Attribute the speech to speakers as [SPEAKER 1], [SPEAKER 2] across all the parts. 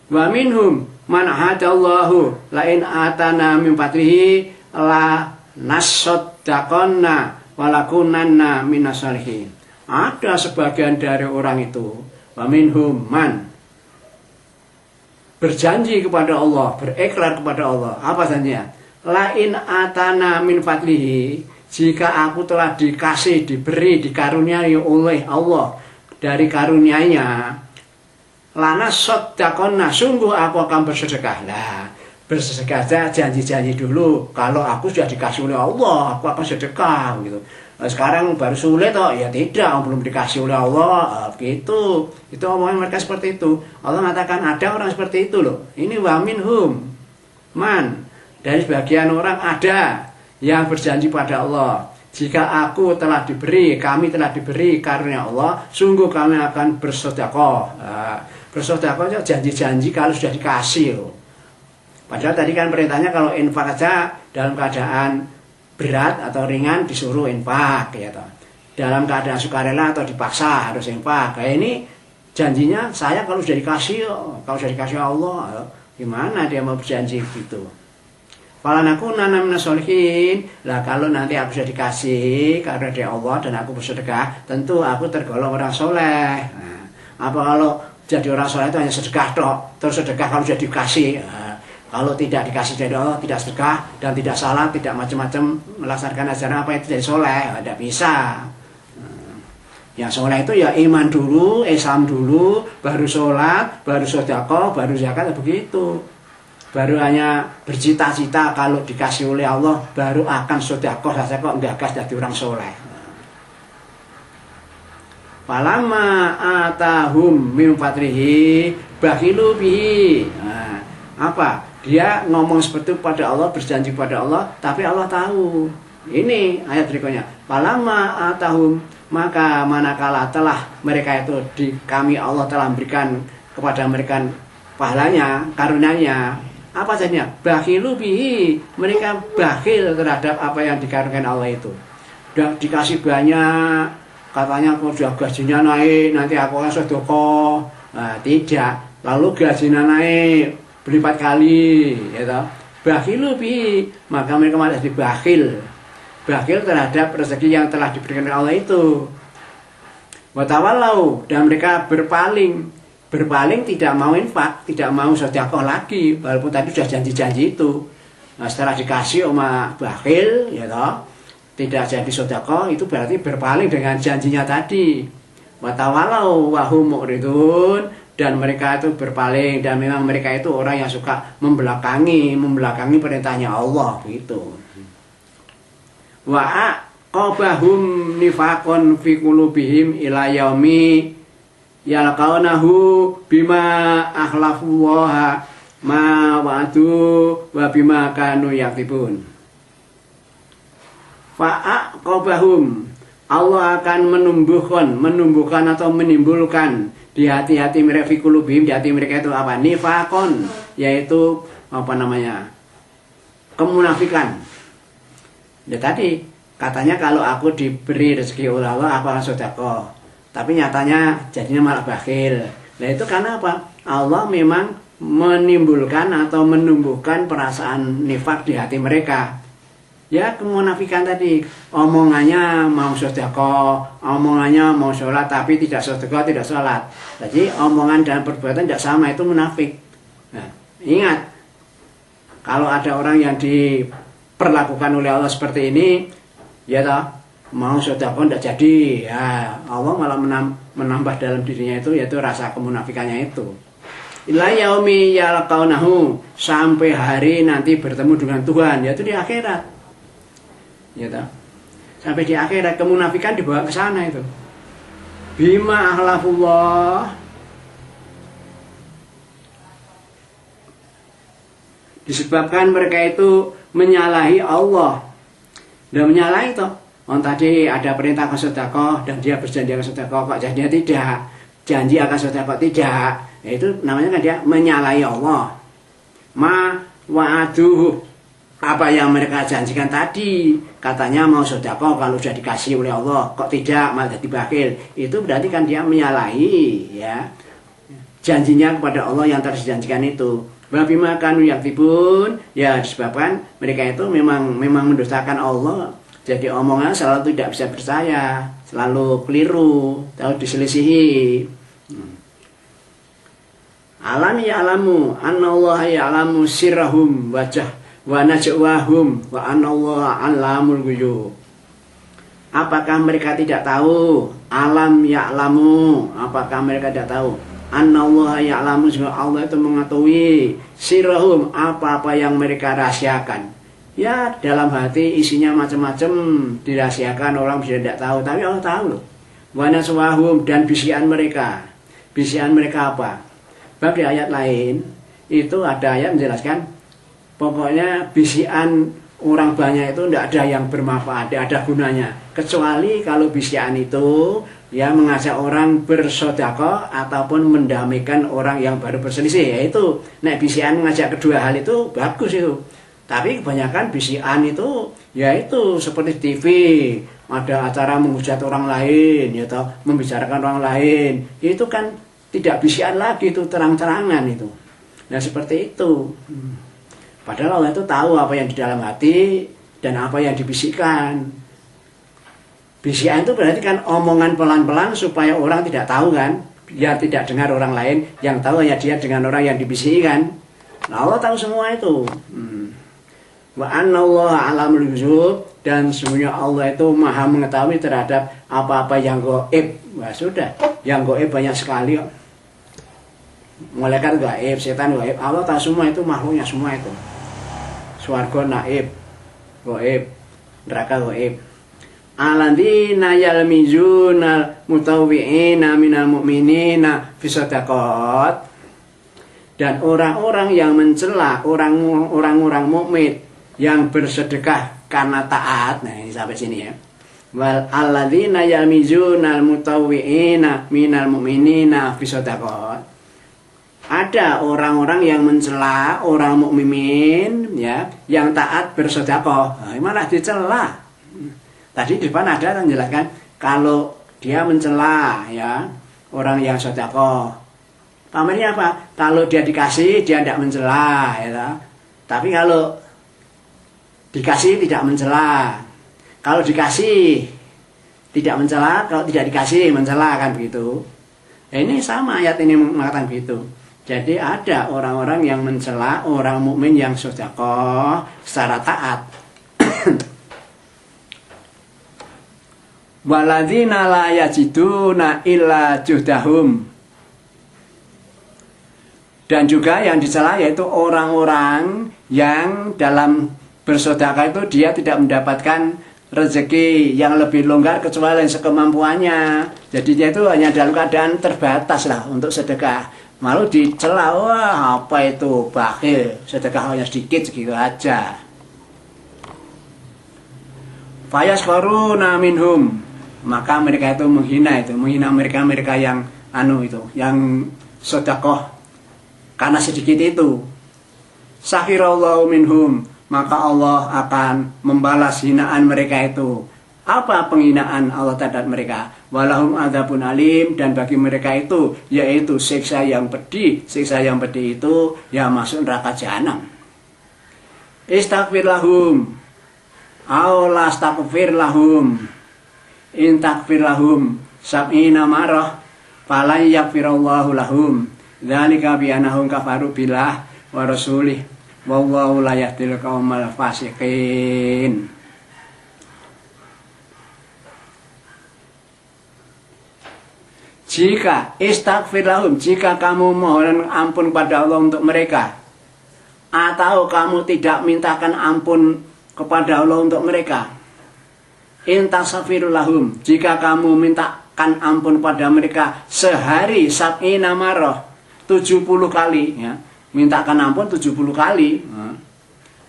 [SPEAKER 1] Wa minhum man hadallahu la in atana min fadlihi la nasaddaqanna wa lakunanna minas salihin. Ada sebagian dari orang itu, wa minhum man, berjanji kepada Allah, berikrar kepada Allah. Apa janjinya? La in atana min fadlihi, jika aku telah dikasih, diberi, dikaruniai oleh Allah dari karunia-Nya, lana soddaqonna, sungguh aku akan bersedekah. Lah, bersedekah aja janji-janji dulu. Kalau aku sudah dikasih oleh Allah, aku akan sedekah gitu. Nah, sekarang baru sulit toh, ya tidak, belum dikasih oleh Allah, gitu. Itu omongan mereka seperti itu. Allah mengatakan ada orang seperti itu loh. Ini wa minhum man, dari sebagian orang ada yang berjanji pada Allah, jika aku telah diberi, kami telah diberi karunia Allah, sungguh kami akan bersedekah. Bersedekah itu janji-janji kalau sudah dikasih loh. Padahal tadi kan perintahnya kalau infak aja dalam keadaan berat atau ringan disuruh infak ya toh. Dalam keadaan sukarela atau dipaksa harus infak. Kayak ini janjinya saya kalau sudah dikasih, kalau sudah dikasih Allah, gimana dia mau berjanji gitu? Falanakunanna minas sholihin. Lah kalau nanti aku sudah dikasih karena dari Allah dan aku bersedekah, tentu aku tergolong orang soleh. Nah, apa kalau jadi orang soleh itu hanya sedekah toh, terus sedekah kalau sudah dikasih? Kalau tidak dikasih dari Allah, tidak sedekah dan tidak salat, tidak macam-macam melaksanakan ajaran apa itu jadi soleh, tidak bisa. Yang soleh itu ya iman dulu, Islam dulu, baru sholat, baru sedekah, baru zakat, begitu. Baru hanya bercita-cita kalau dikasih oleh Allah, baru akan sedekah saja kok gagas jadi orang soleh. Falamma atahum min fadlihi bakhilu bihi. Nah, apa? Dia ngomong seperti itu pada Allah, berjanji pada Allah, tapi Allah tahu. Ini ayat berikutnya. Falamma atahum, maka manakala telah mereka itu kami Allah telah memberikan kepada mereka pahalanya, karunia-Nya. Apa jadinya? Bakhilu bihi, mereka bakhil terhadap apa yang dikaruniakan Allah itu. Udah dikasih banyak, katanya aku sudah gajinya naik, nanti aku akan sedekah. Nah, tidak. Lalu gajinya naik berlipat kali, ya toh. Bakhilu bi, maka mereka malah dibakhil. Bakhil terhadap rezeki yang telah diberikan oleh Allah itu. Wa tawallau, dan mereka berpaling. Berpaling tidak mau infak, tidak mau sedekah lagi, walaupun tadi sudah janji-janji itu. Nah, setelah dikasih sama bakhil, ya toh, tidak jadi sedekah, itu berarti berpaling dengan janjinya tadi. Wa tawallau wa hum mu'ridun, dan mereka itu berpaling, dan memang mereka itu orang yang suka membelakangi perintahnya Allah gitu. Wa aqabahum nifaqan fi qulubihim ila yaumi yalqaunahu bima akhlafullaha ma wa'adu wa bima kanu yaktibun. Fa aqabahum, Allah akan menumbuhkan atau menimbulkan di hati-hati mereka, fi qulubihim, di hati mereka itu apa? Nifaqon, yaitu apa namanya? Kemunafikan. Ya tadi katanya kalau aku diberi rezeki oleh Allah apa sedekah, tapi nyatanya jadinya malah bakhil. Nah itu karena apa? Allah memang menimbulkan atau menumbuhkan perasaan nifak di hati mereka. Ya kemunafikan tadi, omongannya mau sedekah, omongannya mau sholat tapi tidak sedekah, tidak sholat. Jadi omongan dan perbuatan tidak sama, itu munafik. Nah, ingat, kalau ada orang yang diperlakukan oleh Allah seperti ini, ya toh, mau sedekah tidak jadi, ya Allah malah menambah dalam dirinya itu, yaitu rasa kemunafikannya itu. Ila yaumi yalqaunahu, sampai hari nanti bertemu dengan Tuhan, yaitu di akhirat. Ya toh. Sampai di akhirat kemunafikan dibawa ke sana itu. Bima akhlafullah, disebabkan mereka itu menyalahi Allah. Dan menyalahi toh. Tadi ada perintah akan sedekah dan dia berjanji akan sedekah, kok jadinya tidak. Janji akan sedekah tidak. Itu namanya kan dia menyalahi Allah. Ma wa'aduhu, apa yang mereka janjikan tadi, katanya mau sedekah kalau sudah dikasih oleh Allah, kok tidak, malah jadi bakhil. Itu berarti kan dia menyalahi ya janjinya kepada Allah yang telah dijanjikan itu. Wa bima kanu yaktibun, ya disebabkan mereka itu memang mendustakan Allah. Jadi omongan selalu tidak bisa percaya, selalu keliru, selalu diselisihi. Alam ya'lamu annallaha ya'lamu sirrahum wa najwahum wa annallaha 'allamul ghuyub. Apakah mereka tidak tahu? Alam ya'lamu, apakah mereka tidak tahu? Annallaha ya'lamu, Allah itu mengetahui sirrahum, apa-apa yang mereka rahasiakan. Ya, dalam hati isinya macam-macam dirahasiakan, orang bisa tidak tahu, tapi Allah tahu loh. Wa najwahum, dan bisikan mereka. Bisikan mereka apa? Bab di ayat lain itu ada ayat menjelaskan pokoknya bisikan orang banyak itu tidak ada yang bermanfaat, tidak ada gunanya, kecuali kalau bisikan itu ya mengajak orang bersedekah ataupun mendamaikan orang yang baru berselisih. Yaitu nek bisikan mengajak kedua hal itu bagus itu. Tapi kebanyakan bisikan itu yaitu seperti TV, ada acara menghujat orang lain, ya toh, membicarakan orang lain. Itu kan tidak bisikan lagi, itu terang-terangan itu. Nah seperti itu. Padahal Allah itu tahu apa yang di dalam hati dan apa yang dibisikkan. Bisikan itu berarti kan omongan pelan-pelan supaya orang tidak tahu kan, biar tidak dengar orang lain, yang tahu hanya dia dengan orang yang dibisikkan. Nah Allah tahu semua itu. Wa annallaha 'alamul ghuyub, dan semuanya Allah itu maha mengetahui terhadap apa-apa yang gaib. Wah sudah, yang gaib banyak sekali kok. Malaikat gaib, setan gaib, Allah tahu semua itu, makhluknya semua itu. Swarga naib, gaib, neraka gaib. Alladzina yalmizuna mutawwi'ina minal mu'minina fi shadaqat, dan orang-orang yang mencela orang-orang mukmin yang bersedekah karena taat. Nah ini sampai sini ya. Wal alladzina yalmizuna mutawwi'ina minal mu'minina fi shadaqat. Ada orang-orang yang mencela orang mukmin ya yang taat bersedekah. Nah, malah dicela. Tadi di depan ada yang menjelaskan kalau dia mencela ya orang yang sedekah. Pamannya apa? Kalau dia dikasih dia tidak mencela ya. Tapi kalau dikasih tidak mencela. Kalau dikasih tidak mencela, kalau tidak dikasih mencela, kan begitu. Nah, ini sama ayat ini mengatakan begitu. Jadi ada orang-orang yang mencela orang mukmin yang sedekah secara taat. Waladzina la yajiduna illa juhdahum. Dan juga yang dicela yaitu orang-orang yang dalam bersedekah itu dia tidak mendapatkan rezeki yang lebih longgar kecuali sekemampuannya. Jadi dia itu hanya dalam keadaan terbatas lah untuk sedekah. Malu dicela, wah apa itu bakhil, sedekah hanya sedikit segitu aja. Fayaskaruna minhum, maka mereka itu menghina mereka yang yang sedekah karena sedikit itu. Sakhirallahu minhum, maka Allah akan membalas hinaan mereka itu. Apa penghinaan Allah terhadap mereka? Walahum adzabun alim, dan bagi mereka itu yaitu siksa yang pedih. Siksa yang pedih itu ya masuk neraka jahanam. Istaghfir lahum aw lastaghfir lahum in taghfir lahum sab'ina marrah falan yaghfirallahu lahum dzalika bi annahum kafaru billah wa rasulih wallahu la yahdil qaumal fasiqin. Jika istaghfir lahum, jika kamu mohon ampun pada Allah untuk mereka, atau kamu tidak mintakan ampun kepada Allah untuk mereka, intasafirul lahum, jika kamu mintakan ampun pada mereka sehari sab'ina marrah 70 kali ya, mintakan ampun 70 kali,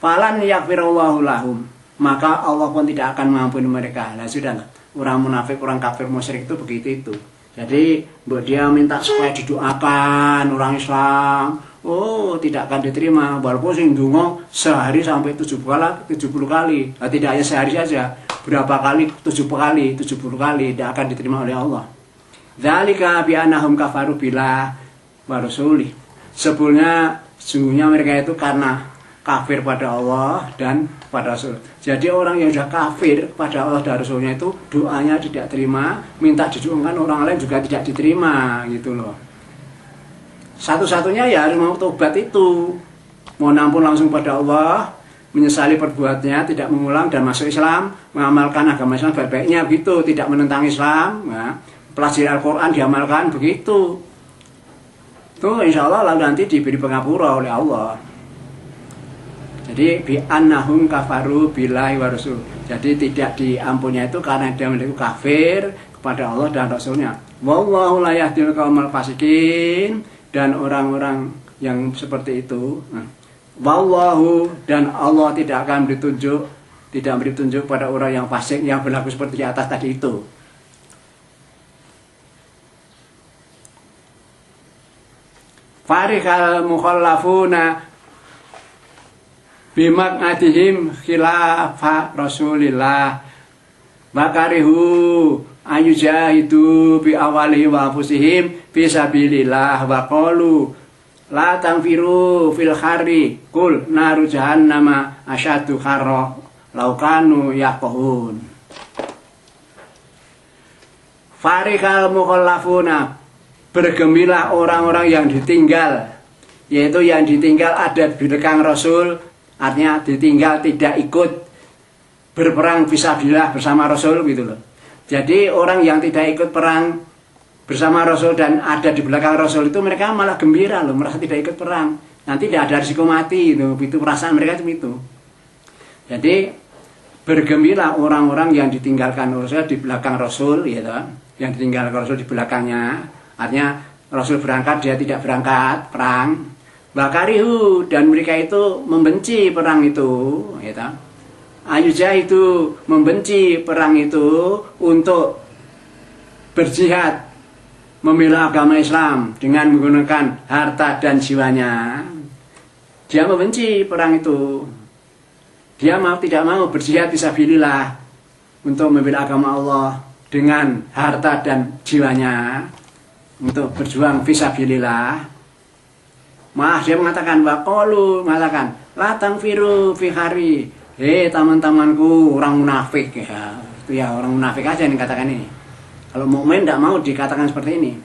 [SPEAKER 1] falan yaghfirullahu lahum, maka Allah pun tidak akan mengampuni mereka. Nah sudah, orang munafik, orang kafir, musyrik itu begitu itu. Jadi buat dia minta supaya didoakan orang Islam, oh tidak akan diterima. Walaupun sing donga sehari sampai 70 kali. Nah, tidak hanya sehari saja, berapa kali, 70 kali tidak akan diterima oleh Allah. Dzalika bi annahum kafaru billah, wa rasulih. Sesungguhnya mereka itu karena kafir pada Allah dan pada Rasul. Jadi orang yang sudah kafir pada Allah dan Rasulnya itu doanya tidak terima, minta didoakan orang lain juga tidak diterima gitu loh. Satu-satunya ya harus mau tobat itu, mohon ampun langsung pada Allah, menyesali perbuatannya, tidak mengulang dan masuk Islam, mengamalkan agama Islam baik-baiknya begitu, tidak menentang Islam, ya. Pelajari Al-Quran diamalkan begitu. Tuh insya Allah lalu nanti diberi pengapura oleh Allah. Jadi bi annahum kafaru billahi wa rasul. Jadi tidak diampuni itu karena dia menjadi kafir kepada Allah dan Rasulnya. Wallahu la yahdil qaumal fasikin, dan orang-orang yang seperti itu. Wallahu, dan Allah tidak akan tidak beri tunjuk pada orang yang fasik yang berlaku seperti di atas tadi itu. Farihal mukhallafuna bimaq'adihim khilafa Rasulillah bakarihu ayujahidu bi awalihi wa anfusihim fi sabilillah wa qalu la tanfiru fil harri qul naru jahannama asyaddu harra law kanu yaqahun. Farihal mukhallafuna, bergembiralah orang-orang yang ditinggal, yaitu yang ditinggal ada di belakang Rasul. Artinya ditinggal tidak ikut berperang fisabilillah bersama Rasul gitu loh. Jadi orang yang tidak ikut perang bersama Rasul dan ada di belakang Rasul itu mereka malah gembira loh, merasa tidak ikut perang. Nanti tidak ada risiko mati itu perasaan mereka itu. Jadi bergembira orang-orang yang ditinggalkan Rasul di belakang Rasul gitu. Yang ditinggalkan Rasul di belakangnya. Artinya Rasul berangkat dia tidak berangkat perang. Bakarihu, dan mereka itu membenci perang itu, gitu. Ayuja itu membenci perang itu untuk berjihad membela agama Islam dengan menggunakan harta dan jiwanya. Dia membenci perang itu. Dia tidak mau berjihad fisabilillah untuk membela agama Allah dengan harta dan jiwanya untuk berjuang fisabilillah. Malah dia mengatakan waqalu, mengatakan la tanfiru fi hari. Teman-temanku orang munafik ya. Itu ya orang munafik aja yang dikatakan ini. Kalau mukmin tidak mau dikatakan seperti ini.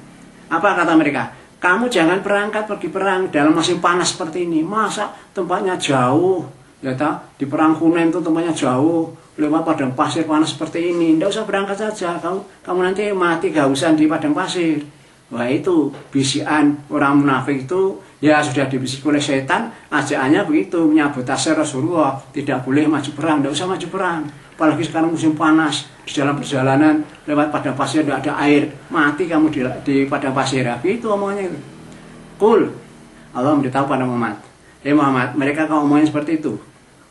[SPEAKER 1] Apa kata mereka? Kamu jangan berangkat pergi perang dalam musim panas seperti ini. Masa tempatnya jauh? Ya ta? Di perang Hunain itu tempatnya jauh, lewat padang pasir panas seperti ini. Tidak usah berangkat saja. Kamu nanti mati kehausan di padang pasir. Wah, itu bisikan orang munafik itu ya sudah dibisik oleh setan. Ajaannya begitu, menyabotase Rasulullah, tidak boleh maju perang, tidak usah maju perang. Apalagi sekarang musim panas, di dalam perjalanan lewat padang pasir tidak ada air, mati kamu di padang pasir. Itu omongannya itu. Kul, Allah memberitahu pada Muhammad, Muhammad, mereka kau omongin seperti itu.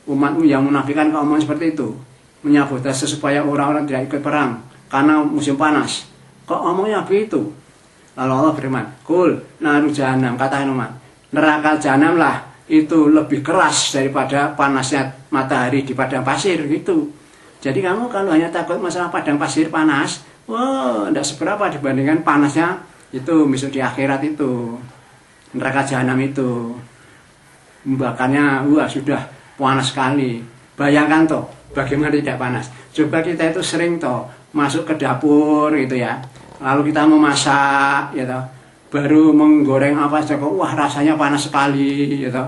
[SPEAKER 1] Umatmu yang munafikan kau omongin seperti itu, menyabotase supaya orang-orang tidak ikut perang karena musim panas. Kok omongnya begitu? Lalu Allah berfirman, kul naru jahanam, katakan umat, neraka jahanam lah itu lebih keras daripada panasnya matahari di padang pasir gitu. Jadi kamu kalau hanya takut masalah padang pasir panas, wah, tidak seberapa dibandingkan panasnya itu besok di akhirat itu, neraka jahanam itu, membakarnya, wah sudah panas sekali. Bayangkan toh, bagaimana tidak panas. Coba kita itu sering toh masuk ke dapur gitu ya. Lalu kita memasak, gitu. Baru menggoreng apa saja, wah rasanya panas sekali, gitu.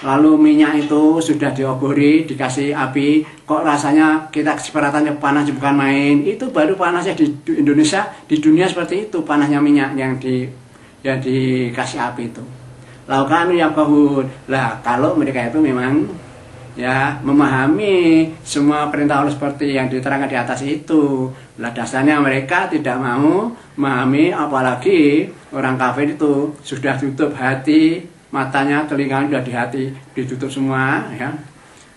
[SPEAKER 1] Lalu minyak itu sudah diobori, dikasih api, kok rasanya kita keseparatannya panas bukan main. Itu baru panasnya di Indonesia, di dunia seperti itu panasnya minyak yang dikasih api itu. Lalu kan ya kahun, lah kalau mereka itu memang ya memahami semua perintah Allah seperti yang diterangkan di atas itu. Lah dasarnya mereka tidak mau memahami, apalagi orang kafir itu sudah tutup hati, matanya, telinga sudah di hati ditutup semua ya.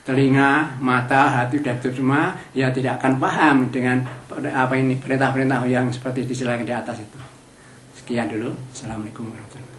[SPEAKER 1] Telinga, mata, hati sudah tutup semua, ya tidak akan paham dengan apa ini perintah-perintah yang seperti dijelaskan di atas itu. Sekian dulu. Assalamualaikum warahmatullahi wabarakatuh.